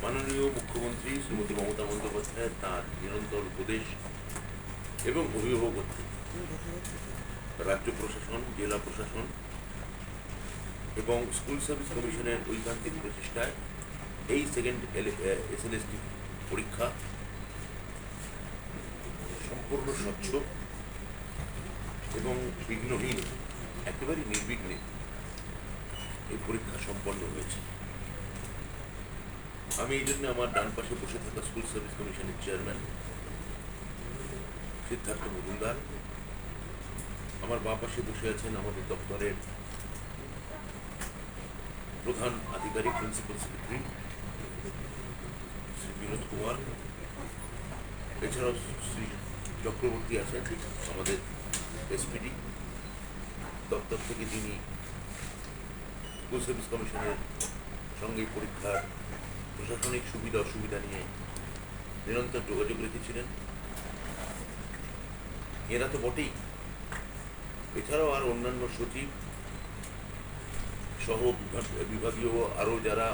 মাননীয় মুখ্যমন্ত্রী শ্রীমতী মমতা বন্দ্যোপাধ্যায় তাঁর নিরন্তর উপদেশ এবং অভিভাবকত্বে রাজ্য প্রশাসন, জেলা প্রশাসন এবং স্কুল সার্ভিস কমিশনের ঐকান্তিক প্রচেষ্টায় এই সেকেন্ড SLST পরীক্ষা সম্পূর্ণ স্বচ্ছ এবং বিঘ্নহীন, একেবারে নির্বিঘ্নে এই পরীক্ষা সম্পন্ন হয়েছে। আমি এই জন্য আমার ডান পাশে বসে থাকা স্কুল সার্ভিস কমিশনের চেয়ারম্যান সিদ্ধার্থ মজুমদার, আমার বাঁ পাশে বসে আছেন আমাদের দপ্তরের প্রধান আধিকারিক প্রিন্সিপাল সেক্রেটারি শ্রী বিনোদ কুমার, এছাড়াও শ্রী চক্রবর্তী আছেন আমাদের SPD দপ্তর থেকে, যিনি স্কুল সার্ভিস কমিশনের সঙ্গে পরীক্ষার প্রশাসনিক সুবিধা অসুবিধা নিয়ে নিরন্তর যোগাযোগ রেখেছিলেন। এরা তো বটেই, এছাড়াও আর অন্যান্য সচিব সহ বিভাগীয় আরও যারা